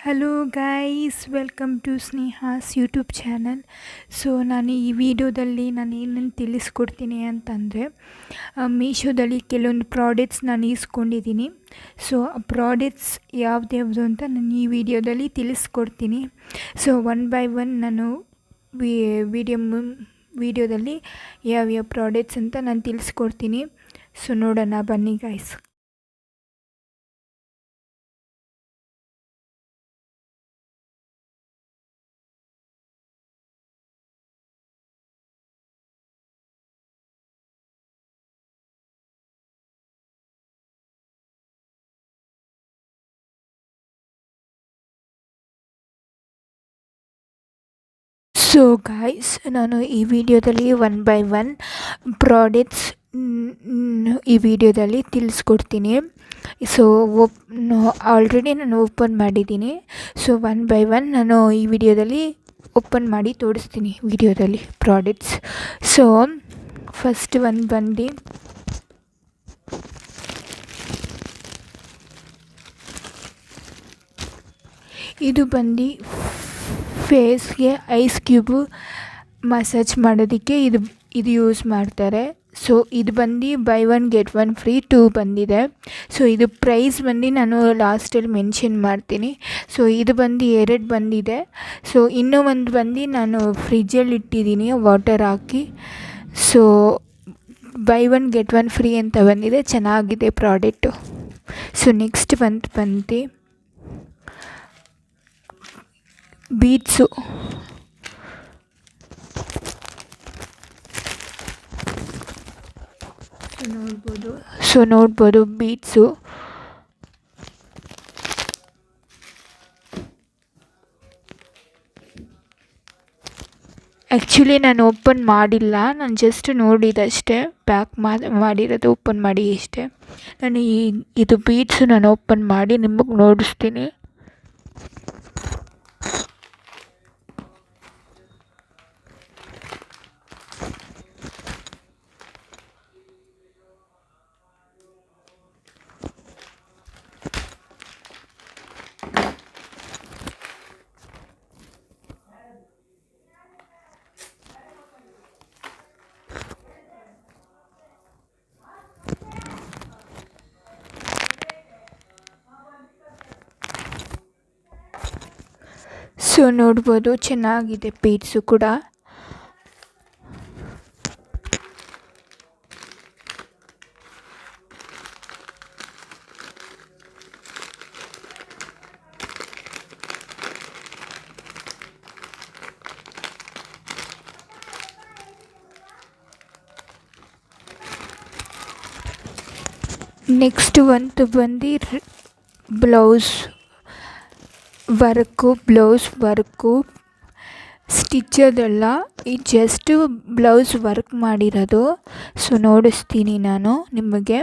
Hello guys, welcome to Sneha's YouTube channel. So ನಾನು ಈ ವಿಡಿಯೋದಲ್ಲಿ ನಾನು ಏನೇನು ತಿಳಿಸ್ಕೊಡ್ತೀನಿ ಅಂತಂದರೆ, ಮೀಶೋದಲ್ಲಿ ಕೆಲವೊಂದು ಪ್ರಾಡಕ್ಟ್ಸ್ ನಾನು ಈಸ್ಕೊಂಡಿದ್ದೀನಿ. ಸೊ ಆ ಪ್ರಾಡಕ್ಟ್ಸ್ ಯಾವ್ದ್ಯಾವುದು ಅಂತ ನಾನು ಈ ವಿಡಿಯೋದಲ್ಲಿ ತಿಳಿಸ್ಕೊಡ್ತೀನಿ. ಸೊ ಒನ್ ಬೈ ಒನ್ ನಾನು ವಿಡಿಯೋದಲ್ಲಿ ಯಾವ್ಯಾವ ಪ್ರಾಡಕ್ಟ್ಸ್ ಅಂತ ನಾನು ತಿಳಿಸ್ಕೊಡ್ತೀನಿ. ಸೊ ನೋಡೋಣ ಬನ್ನಿ ಗೈಸ್. ಸೊ ಗಾಯ್ಸ್, ನಾನು ಈ ವಿಡಿಯೋದಲ್ಲಿ ಒನ್ ಬೈ ಒನ್ ಪ್ರಾಡಕ್ಟ್ಸ್ ಈ ವಿಡಿಯೋದಲ್ಲಿ ತಿಳಿಸ್ಕೊಡ್ತೀನಿ. ಸೊ ಆಲ್ರೆಡಿ ನಾನು ಓಪನ್ ಮಾಡಿದ್ದೀನಿ. ಸೊ ಒನ್ ಬೈ ಒನ್ ನಾನು ಈ ವಿಡಿಯೋದಲ್ಲಿ ಓಪನ್ ಮಾಡಿ ತೋರಿಸ್ತೀನಿ ವಿಡಿಯೋದಲ್ಲಿ ಪ್ರಾಡಕ್ಟ್ಸ್. ಸೊ ಫಸ್ಟ್ ಒಂದು ಬಂದು ಇದು ಬಂದು ಫೇಸ್ಗೆ ಐಸ್ ಕ್ಯೂಬು ಮಸಾಜ್ ಮಾಡೋದಕ್ಕೆ ಇದು ಯೂಸ್ ಮಾಡ್ತಾರೆ. ಸೊ ಇದು ಬಂದು by one get one free 2 ಬಂದಿದೆ. ಸೊ ಇದು ಪ್ರೈಸ್ ಬಂದು ನಾನು ಲಾಸ್ಟಲ್ಲಿ ಮೆನ್ಷನ್ ಮಾಡ್ತೀನಿ. ಸೊ ಇದು ಬಂದು 2 ಬಂದಿದೆ. ಸೊ ಇನ್ನೂ ಒಂದು ಬಂದು ನಾನು ಫ್ರಿಜ್ಜಲ್ಲಿ ಇಟ್ಟಿದ್ದೀನಿ water hockey. So by one get one free ಅಂತ ಬಂದಿದೆ, ಚೆನ್ನಾಗಿದೆ ಪ್ರಾಡಕ್ಟು. ಸೊ ನೆಕ್ಸ್ಟ್ ಬಂದು ಬೀಟ್ಸು. ನೋಡ್ಬೋದು ಬೀಟ್ಸು. ಆ್ಯಕ್ಚುಲಿ ನಾನು ಓಪನ್ ಮಾಡಿಲ್ಲ, ನಾನು ಜಸ್ಟ್ ನೋಡಿದಷ್ಟೇ, ಪ್ಯಾಕ್ ಮಾಡಿರೋದು ಓಪನ್ ಮಾಡಿ ಅಷ್ಟೇ. ನಾನು ಇದು ಬೀಟ್ಸು ನಾನು ಓಪನ್ ಮಾಡಿ ನಿಮಗೆ ನೋಡಿಸ್ತೀನಿ. ಸೊ ನೋಡ್ಬೋದು, ಚೆನ್ನಾಗಿದೆ ಬೀಟ್ಸು ಕೂಡ. ನೆಕ್ಸ್ಟ್ ಒಂದು ಬಂದು ಬ್ಲೌಸ್ ವರ್ಕು ಸ್ಟಿಚ್ಚದೆಲ್ಲ, ಈ ಜಸ್ಟ್ ಬ್ಲೌಸ್ ವರ್ಕ್ ಮಾಡಿರೋದು. ಸೊ ನೋಡಿಸ್ತೀನಿ ನಾನು ನಿಮಗೆ.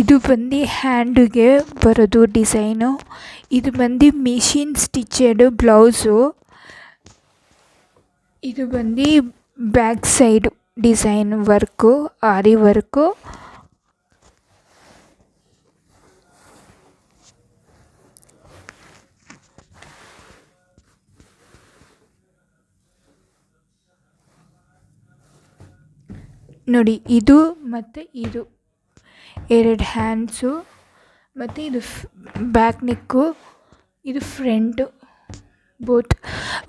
ಇದು ಬಂದು ಹ್ಯಾಂಡಿಗೆ ಬರೋದು ಡಿಸೈನು. ಇದು ಬಂದು ಮಿಷಿನ್ ಸ್ಟಿಚೆಡ್ ಬ್ಲೌಸು. ಇದು ಬಂದು ಬ್ಯಾಕ್ ಸೈಡ್ ಡಿಸೈನ್ ವರ್ಕು, ಆರಿ ವರ್ಕು. ನೋಡಿ, ಇದು ಮತ್ತು ಇದು 2 ಹ್ಯಾಂಡ್ಸು ಮತ್ತು ಇದು ಬ್ಯಾಕ್ ನೆಕ್ಕು, ಇದು ಫ್ರಂಟು, ಬೋತ್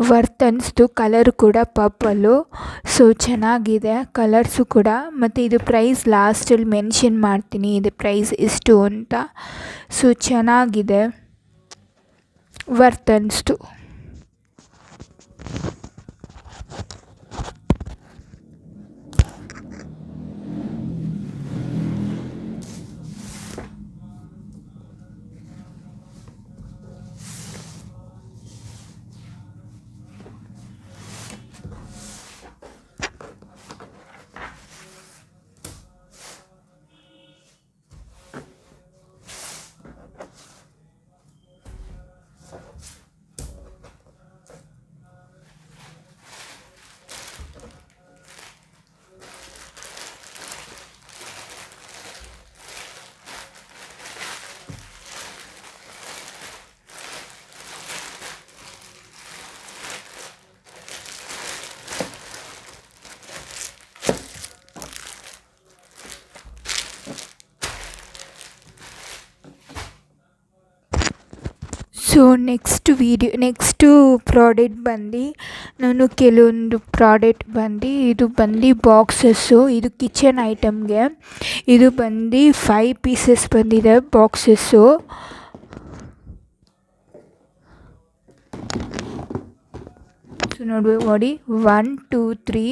ವರ್ತ್ ಅನಿಸ್ತು. ಕಲರ್ ಕೂಡ ಪರ್ಪಲ್ಲು, ಸೊ ಚೆನ್ನಾಗಿದೆ ಕಲರ್ಸು ಕೂಡ. ಮತ್ತು ಇದು ಪ್ರೈಸ್ ಲಾಸ್ಟಲ್ಲಿ ಮೆನ್ಷನ್ ಮಾಡ್ತೀನಿ, ಇದು ಪ್ರೈಸ್ ಎಷ್ಟು ಅಂತ. ಸೊ ಚೆನ್ನಾಗಿದೆ, ವರ್ತ್ ಅನಿಸ್ತು. ಸೊ ನೆಕ್ಸ್ಟು ಪ್ರಾಡಕ್ಟ್ ಬಂದು ನಾನು ಕೆಲವೊಂದು ಪ್ರಾಡಕ್ಟ್ ಇದು ಬಾಕ್ಸಸ್ಸು. ಇದು ಕಿಚನ್ ಐಟಮ್ಗೆ. ಇದು 5 ಪೀಸಸ್ ಬಂದಿದೆ ಬಾಕ್ಸಸ್ಸು. ಸೊ ನೋಡಿ 1 2 3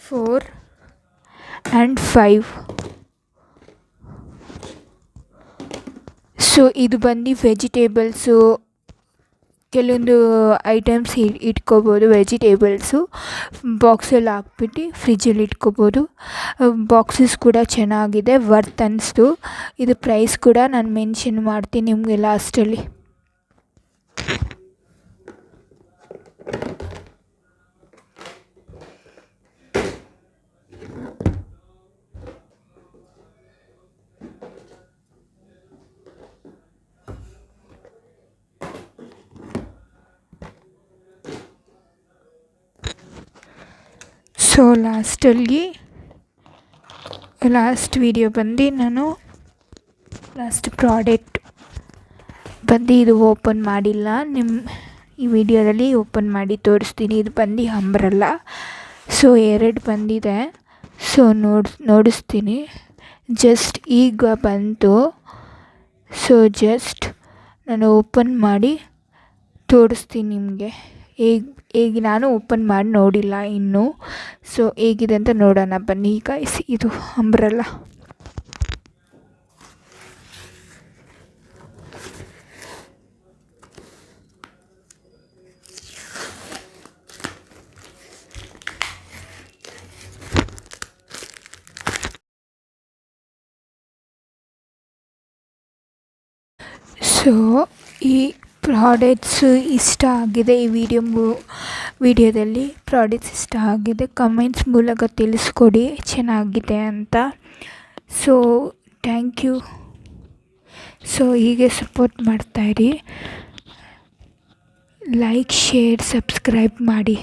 4 ಆ್ಯಂಡ್ 5. ಸೊ ಇದು ವೆಜಿಟೇಬಲ್ಸು, ಕೆಲವೊಂದು ಐಟಮ್ಸ್ ಇಟ್ಕೋಬೋದು. ವೆಜಿಟೇಬಲ್ಸು ಬಾಕ್ಸಲ್ಲಿ ಹಾಕ್ಬಿಟ್ಟು ಫ್ರಿಜ್ಜಲ್ಲಿ ಇಟ್ಕೋಬೋದು. ಬಾಕ್ಸಸ್ ಕೂಡ ಚೆನ್ನಾಗಿದೆ, ವರ್ತ್ ಅನಿಸ್ತು. ಇದು ಪ್ರೈಸ್ ಕೂಡ ನಾನು ಮೆನ್ಷನ್ ಮಾಡ್ತೀನಿ ನಿಮಗೆ ಲಾಸ್ಟಲ್ಲಿ. ಸೊ ಲಾಸ್ಟ್ ವಿಡಿಯೋ ನಾನು ಲಾಸ್ಟ್ ಪ್ರಾಡಕ್ಟ್ ಇದು ಓಪನ್ ಮಾಡಿಲ್ಲ. ಈ ವಿಡಿಯೋದಲ್ಲಿ ಓಪನ್ ಮಾಡಿ ತೋರಿಸ್ತೀನಿ. ಇದು ಅಂಬ್ರೆಲ್ಲಾ. ಸೊ 2 ಬಂದಿದೆ. ಸೊ ನೋಡಿಸ್ತೀನಿ. ಜಸ್ಟ್ ಈಗ ಬಂತು. ಸೊ ಜಸ್ಟ್ ನಾನು ಓಪನ್ ಮಾಡಿ ತೋರಿಸ್ತೀನಿ ನಿಮಗೆ. ಹೇಗೆ ನಾನು ಓಪನ್ ಮಾಡಿ ನೋಡಿಲ್ಲ ಇನ್ನೂ. ಸೊ ಹೇಗಿದೆ ಅಂತ ನೋಡೋಣ ಬನ್ನಿ. ಈಗ ಇದು ಅಂಬ್ರೆಲ್ಲಾ. ಸೊ ಈ ಪ್ರಾಡಕ್ಟ್ಸ್ ಇಷ್ಟ ಆಗಿದೆ. ಈ ವಿಡಿಯೋದಲ್ಲಿ ಪ್ರಾಡಕ್ಟ್ಸ್ ಇಷ್ಟ ಆಗಿದೆ, ಕಮೆಂಟ್ಸ್ ಮೂಲಕ ತಿಳಿಸ್ಕೊಡಿ ಚೆನ್ನಾಗಿದೆ ಅಂತ. So thank you. ಸೊ ಹೀಗೆ ಸಪೋರ್ಟ್ ಮಾಡ್ತಾಯಿರಿ. ಲೈಕ್, ಶೇರ್, ಸಬ್ಸ್ಕ್ರೈಬ್ ಮಾಡಿ.